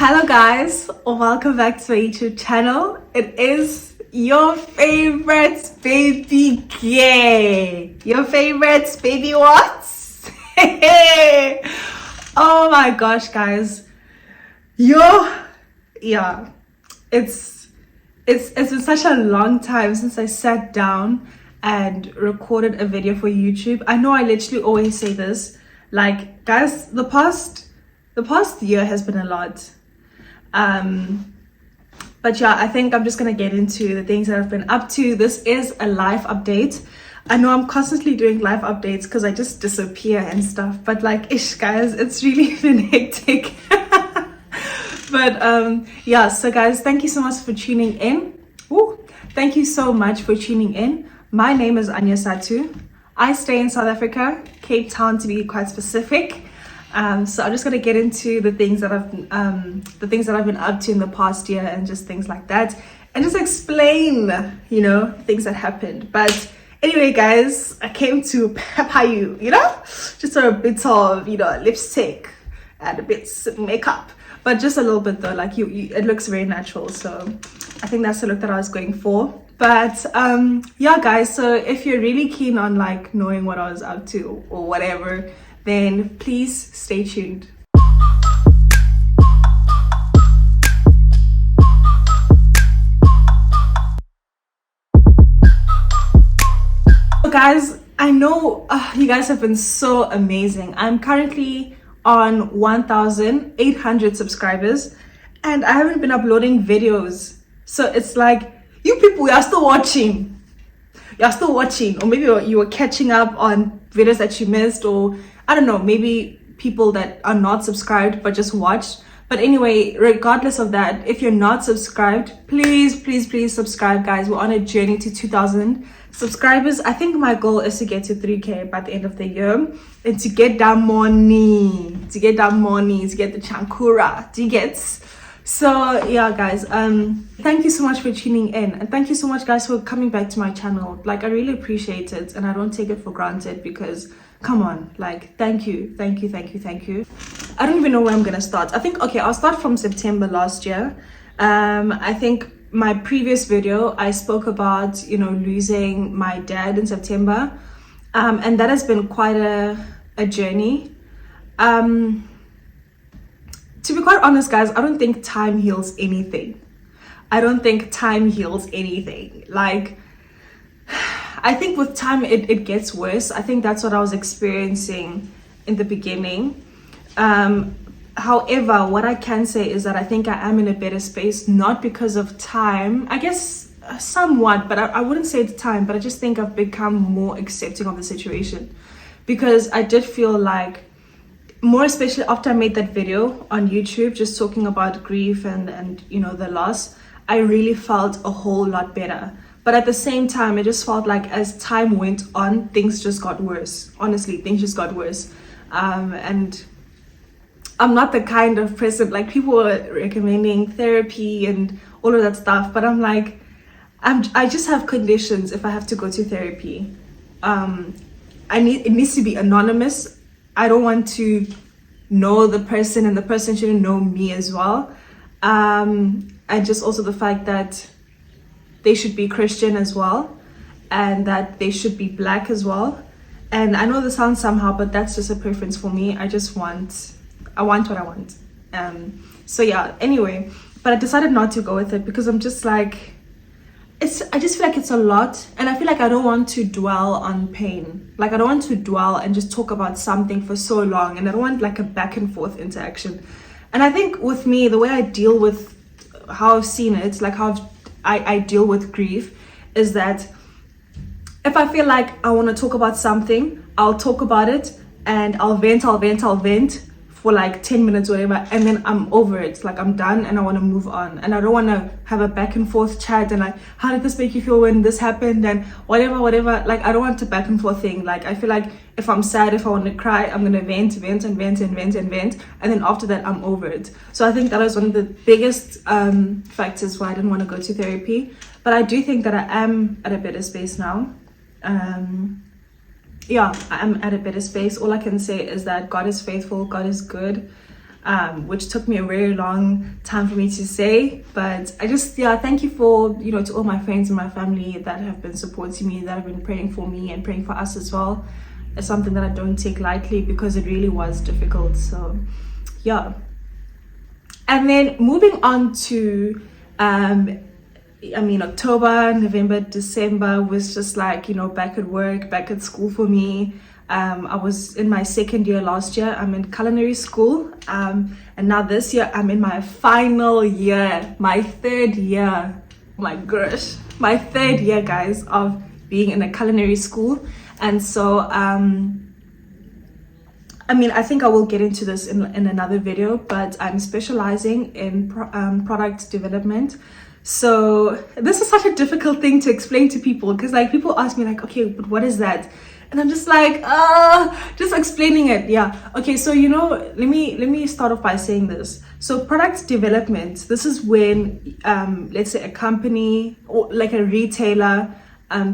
Hello guys, welcome back to my YouTube channel. It is your favorite baby gay. Your favorite baby what? Oh my gosh guys. It's been such a long time since I sat down and recorded a video for YouTube. I know I literally always say this, like guys, the past year has been a lot. But yeah, I think I'm just gonna get into the things that I've been up to. This is a life update. I know I'm constantly doing live updates because I just disappear and stuff, but like ish guys, it's really been hectic. But yeah, so guys, thank you so much for tuning in. Thank you so much for tuning in. My name is Anyasatu. I stay in South Africa, Cape Town to be quite specific. So I'm just gonna get into the things that I've been up to in the past year and just things like that, and just explain, things that happened. But anyway, guys, I came to pepper you, just a bit of lipstick and a bit of makeup, but just a little bit though. Like it looks very natural, so I think that's the look that I was going for. But yeah, guys. So if you're really keen on like knowing what I was up to or whatever, then please stay tuned. So guys, I know you guys have been so amazing. I'm currently on 1,800 subscribers and I haven't been uploading videos. So it's like, you people, you're still watching. Or maybe you were catching up on videos that you missed, or I don't know, maybe people that are not subscribed but just watched. But anyway, regardless of that, if you're not subscribed, please subscribe, guys. We're on a journey to 2,000 subscribers. I think my goal is to get to 3K by the end of the year, and to get that money, to get the chankura, do you get? So yeah guys, thank you so much for tuning in, and thank you so much guys for coming back to my channel. Like I really appreciate it, and I don't take it for granted, because come on, like thank you. I don't even know where I'm gonna start. I think, okay, I'll start from September last year. I think my previous video I spoke about losing my dad in September, and that has been quite a journey. To be quite honest guys, I don't think time heals anything. Like I think with time it gets worse. I think that's what I was experiencing in the beginning. However, what I can say is that I think I am in a better space, not because of time, I guess somewhat, but I wouldn't say the time, but I just think I've become more accepting of the situation, because I did feel like, more especially after I made that video on YouTube just talking about grief and the loss, I really felt a whole lot better. But at the same time, it just felt like as time went on, things just got worse. Honestly, things just got worse. And I'm not the kind of person, like people are recommending therapy and all of that stuff, but I'm like, I just have conditions if I have to go to therapy. It needs to be anonymous. I don't want to know the person, and the person shouldn't know me as well. And just also the fact that they should be Christian as well, and that they should be black as well. And I know this sounds somehow, but that's just a preference for me. I want what I want. So yeah, anyway, but I decided not to go with it because I'm just like, I just feel like it's a lot, and I feel like I don't want to dwell on pain. Like I don't want to dwell and just talk about something for so long, and I don't want like a back and forth interaction. And I think with me, the way I deal with how I've seen it, like how I deal with grief, is that if I feel like I want to talk about something, I'll talk about it, and I'll vent for like 10 minutes or whatever, and then I'm over it. Like I'm done and I want to move on, and I don't want to have a back and forth chat and like, how did this make you feel when this happened, and whatever. Like I don't want a back and forth thing. Like I feel like if I'm sad, if I want to cry, I'm gonna vent, and then after that I'm over it. So I think that was one of the biggest factors why I didn't want to go to therapy. But I do think that I am at a better space now. Yeah, I am at a better space. All I can say is that God is faithful, God is good. which took me a very long time for me to say. But I just, yeah, thank you for, to all my friends and my family that have been supporting me, that have been praying for me and praying for us as well. It's something that I don't take lightly because it really was difficult. So yeah. And then moving on to October, November, December was just like, back at work, back at school for me. I was in my second year last year. I'm in culinary school. And now this year, I'm in my final year, my third year. Oh my gosh, my third year, guys, of being in a culinary school. And so, I think I will get into this in another video, but I'm specializing in product development. So this is such a difficult thing to explain to people because like people ask me like, okay, but what is that? And I'm just like, just explaining it. Yeah. Okay. So, let me start off by saying this. So product development, this is when, let's say a company or like a retailer,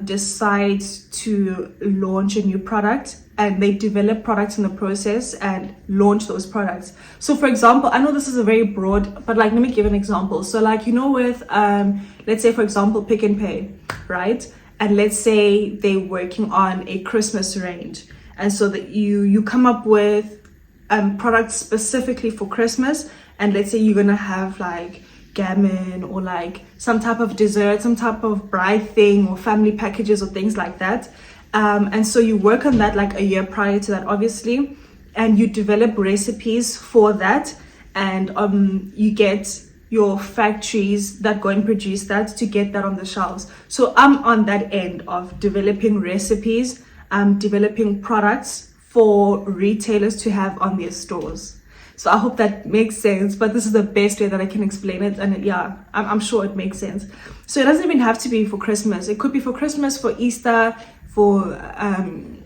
decides to launch a new product, and they develop products in the process and launch those products. So for example, I know this is a very broad, but like, let me give an example. So like, with, let's say for example, Pick n Pay, right? And let's say they're working on a Christmas range. And so that you come up with products specifically for Christmas. And let's say you're going to have like gammon or like some type of dessert, some type of bride thing or family packages or things like that. And so you work on that like a year prior to that, obviously, and you develop recipes for that. And you get your factories that go and produce that to get that on the shelves. So I'm on that end of developing recipes, developing products for retailers to have on their stores. So I hope that makes sense, but this is the best way that I can explain it. And yeah, I'm sure it makes sense. So it doesn't even have to be for Christmas. It could be for Christmas, for Easter, for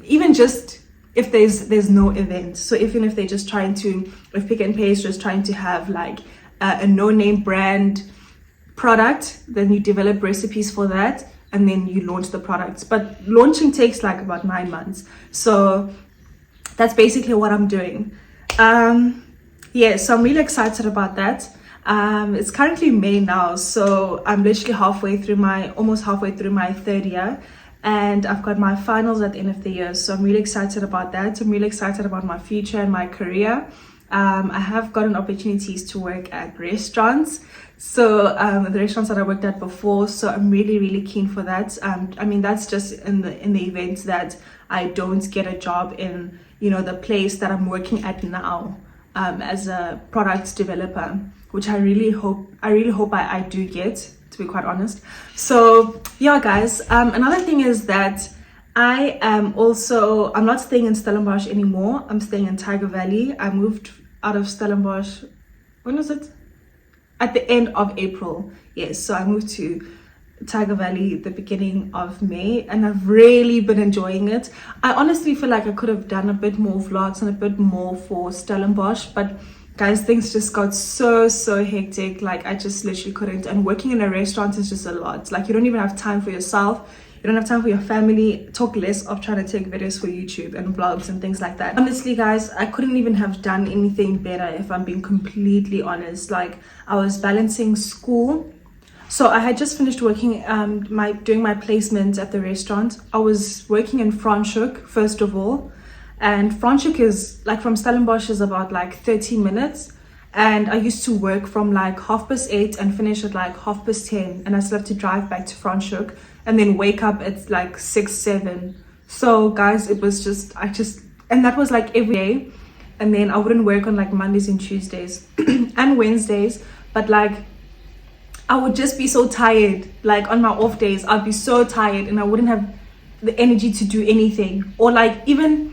even just if there's no event. So even if they're just trying to, if Pick n Pay is just trying to have like a no-name brand product, then you develop recipes for that and then you launch the products. But launching takes like about 9 months. So that's basically what I'm doing. Yeah, so I'm really excited about that. It's currently May now, so I'm literally almost halfway through my third year, and I've got my finals at the end of the year. So I'm really excited about that. I'm really excited about my future and my career. I have gotten opportunities to work at restaurants. So the restaurants that I worked at before. So I'm really, really keen for that. That's just in the event that I don't get a job in, the place that I'm working at now. As a product developer, which I really hope I do get, to be quite honest. So yeah, guys, another thing is that I'm not staying in Stellenbosch anymore. I'm staying in Tiger Valley. I moved out of Stellenbosch, when was it? At the end of April. Yes, so I moved to Tiger Valley the beginning of May, and I've really been enjoying it. I honestly feel like I could have done a bit more vlogs and a bit more for Stellenbosch, but guys, things just got so hectic. Like I just literally couldn't. And working in a restaurant is just a lot. Like you don't even have time for yourself, you don't have time for your family, talk less of trying to take videos for YouTube and vlogs and things like that. Honestly guys, I couldn't even have done anything better if I'm being completely honest. Like I was balancing school. So I had just finished working, doing my placement at the restaurant. I was working in Franschhoek, first of all. And Franschhoek is, like from Stellenbosch, is about like 30 minutes. And I used to work from like 8:30 and finish at like 10:30. And I still have to drive back to Franschhoek and then wake up at like 6, 7. So guys, it was just, and that was like every day. And then I wouldn't work on like Mondays and Tuesdays and Wednesdays. But like, I would just be so tired. Like on my off days, I'd be so tired and I wouldn't have the energy to do anything. Or like even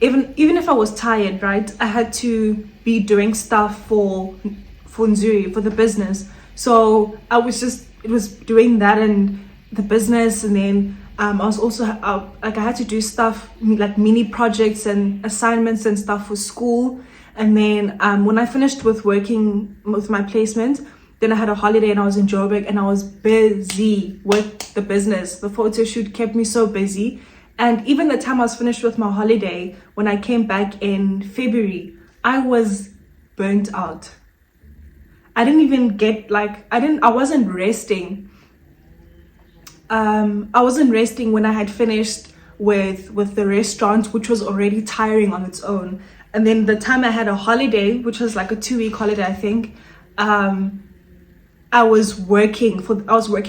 if I was tired, right, I had to be doing stuff for Nzuri, for the business. So I was doing that and the business, and then I was also like I had to do stuff like mini projects and assignments and stuff for school. And then when I finished with working with my placement, then I had a holiday and I was in Joburg and I was busy with the business. The photo shoot kept me so busy. And even the time I was finished with my holiday, when I came back in February, I was burnt out. I didn't even get I wasn't resting. I wasn't resting when I had finished with the restaurant, which was already tiring on its own. And then the time I had a holiday, which was like a 2-week holiday, I think, I was working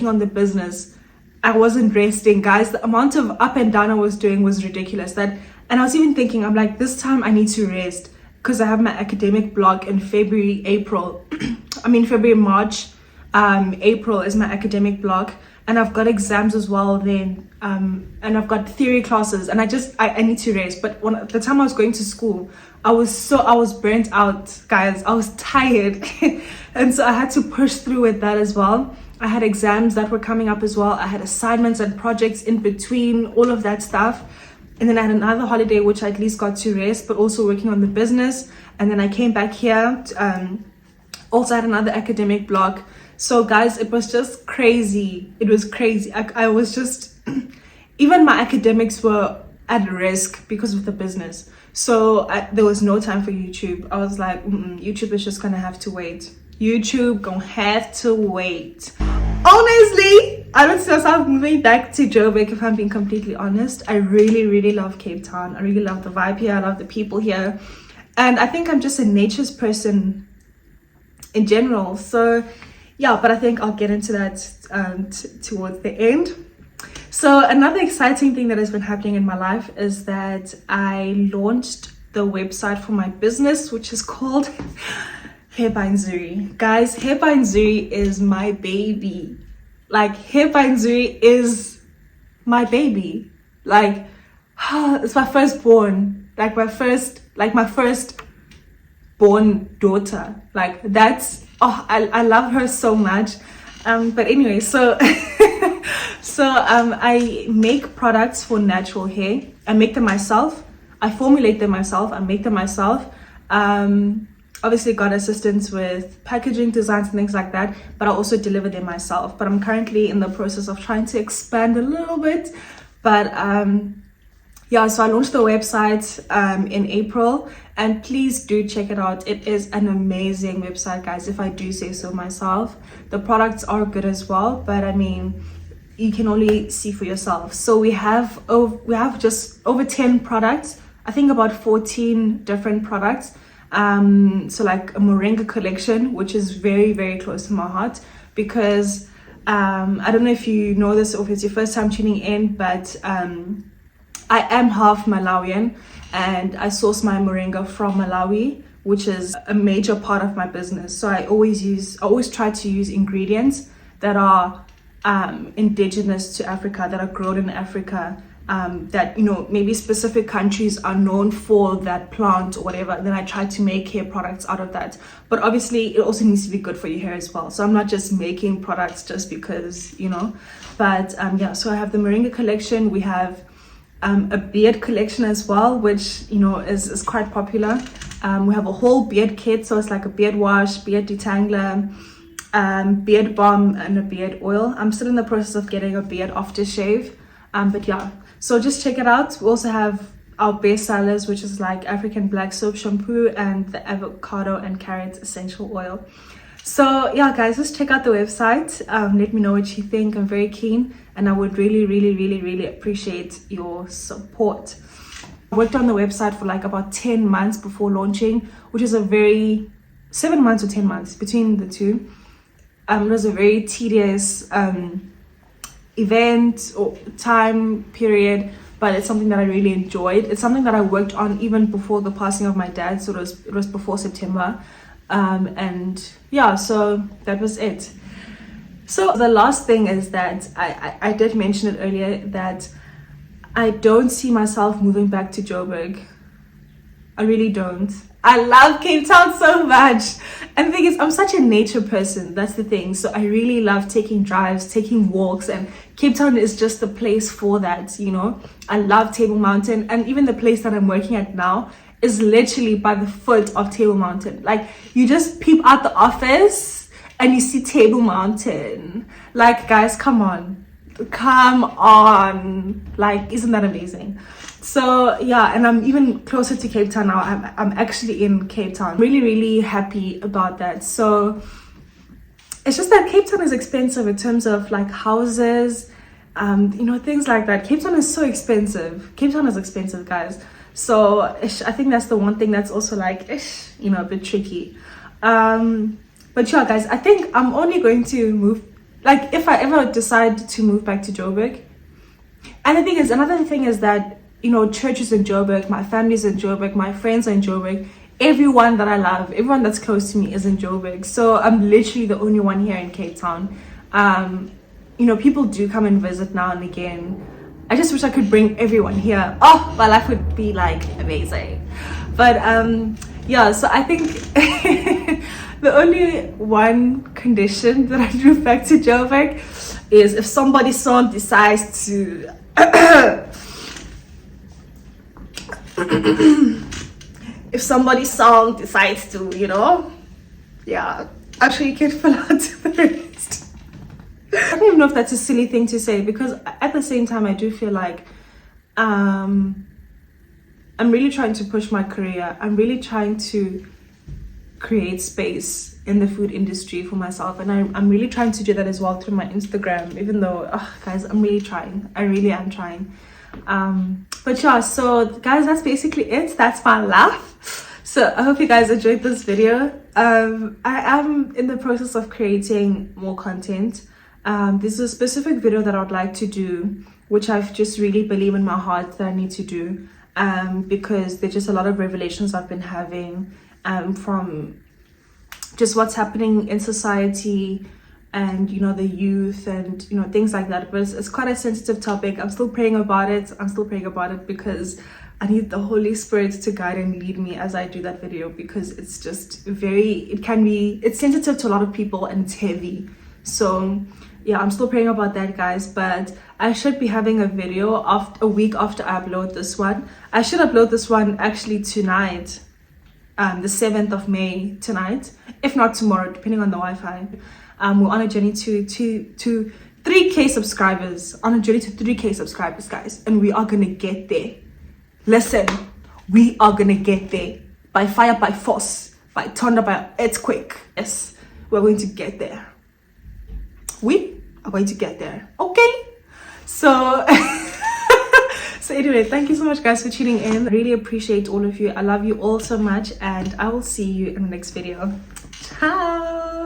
on the business. I wasn't resting, guys. The amount of up and down I was doing was ridiculous. And I was even thinking, I'm like, this time I need to rest, because I have my academic block in February, April. February, March, April is my academic block, and I've got exams as well then, and I've got theory classes, and I need to rest. But the time I was going to school, I was burnt out, guys. I was tired and so I had to push through with that as well. I had exams that were coming up as well. I had assignments and projects in between, all of that stuff. And then I had another holiday, which I at least got to rest, but also working on the business. And then I came back here, also had another academic block. So guys, it was just crazy. It was crazy. I was just, even my academics were at risk because of the business. So there was no time for YouTube. I was like, YouTube is just gonna have to wait. YouTube gonna have to wait. Honestly, I don't see myself moving back to Joburg, if I'm being completely honest. I really, really love Cape Town. I really love the vibe here. I love the people here. And I think I'm just a nature's person in general. So yeah, but I think I'll get into that towards the end. So another exciting thing that has been happening in my life is that I launched the website for my business, which is called Hairpine Zuri. Guys, Hairpine Zuri is my baby. Like, Hairpine Zuri is my baby. Like, it's my firstborn. My first born daughter. Like, that's, I love her so much. But anyway, so I make products for natural hair. I make them myself. I formulate them myself. I make them myself. Obviously got assistance with packaging designs and things like that, but I also deliver them myself. But I'm currently in the process of trying to expand a little bit. But yeah, so I launched the website in April, and please do check it out. It is an amazing website, guys, if I do say so myself. The products are good as well, but I mean, you can only see for yourself. So we have just over 10 products. I think about 14 different products. So like a moringa collection, which is very, very close to my heart, because I don't know if you know this or if it's your first time tuning in, but I am half Malawian, and I source my moringa from Malawi, which is a major part of my business. So I always try to use ingredients that are indigenous to Africa, that are grown in Africa, that, you know, maybe specific countries are known for that plant or whatever. Then I try to make hair products out of that. But obviously it also needs to be good for your hair as well. So I'm not just making products just because, you know. But yeah, so I have the moringa collection. We have a beard collection as well, which, you know, is quite popular. We have a whole beard kit, so it's like a beard wash, beard detangler, beard balm, and a beard oil. I'm still in the process of getting a beard aftershave, but yeah, so just check it out. We also have our best sellers, which is like African black soap shampoo and the avocado and carrot essential oil. So yeah, guys, just check out the website. Let me know what you think. I'm very keen, and I would really, really, really, really appreciate your support. I worked on the website for like about 10 months before launching, which is 7 months or 10 months between the two. It was a very tedious event or time period, but it's something that I really enjoyed. It's something that I worked on even before the passing of my dad, so it was before September. And yeah, so that was it. So the last thing is that I did mention it earlier, that I don't see myself moving back to Joburg. I really don't. I love Cape Town so much. And the thing is, I'm such a nature person. That's the thing. So I really love taking drives, taking walks, and Cape Town is just the place for that, you know. I love Table Mountain, and even the place that I'm working at now is literally by the foot of Table Mountain. Like, you just peep out the office and you see Table Mountain. Like, guys, come on. Like, isn't that amazing? So yeah, and I'm even closer to Cape Town now. I'm actually in Cape Town. Really, really happy about that. So it's just that Cape Town is expensive in terms of like houses, you know, things like that. Cape Town is so expensive. Cape Town is expensive, guys. So I think that's the one thing that's also like, you know, a bit tricky. But yeah, guys, I think I'm only going to move, like if I ever decide to move back to Joburg. And the thing is, another thing is that, you know, church is in Joburg, my family's in Joburg, my friends are in Joburg, everyone that I love, everyone that's close to me is in Joburg. So I'm literally the only one here in Cape Town. You know, people do come and visit now and again. I just wish I could bring everyone here. Oh, my life would be like amazing. But yeah, so I think the only one condition that I move back to Joburg is if somebody's son decides to if somebody's song decides to, you know, yeah, actually you can fill out the rest. I don't even know if that's a silly thing to say, because at the same time I do feel like I'm really trying to push my career. I'm really trying to create space in the food industry for myself, and I'm really trying to do that as well through my Instagram, even though guys, I'm really trying. I really am trying. But yeah, so guys, that's basically it. That's my laugh. So I hope you guys enjoyed this video. I am in the process of creating more content. This is a specific video that I would like to do, which I've just really believe in my heart that I need to do, because there's just a lot of revelations I've been having from just what's happening in society and, you know, the youth and, you know, things like that. But it's quite a sensitive topic. I'm still praying about it because I need the Holy Spirit to guide and lead me as I do that video, because it's just it's sensitive to a lot of people and it's heavy. So yeah, I'm still praying about that, guys. But I should be having a video a week after I upload this one. I should upload this one actually tonight, the 7th of May tonight, if not tomorrow, depending on the Wi-Fi. We're on a journey to 3K subscribers, guys, and we are gonna get there. Listen, we are gonna get there by fire, by force, by thunder, by earthquake. Yes, we're going to get there. We are going to get there. Okay, so so anyway, thank you so much, guys, for tuning in. I really appreciate all of you. I love you all so much, and I will see you in the next video. Ciao.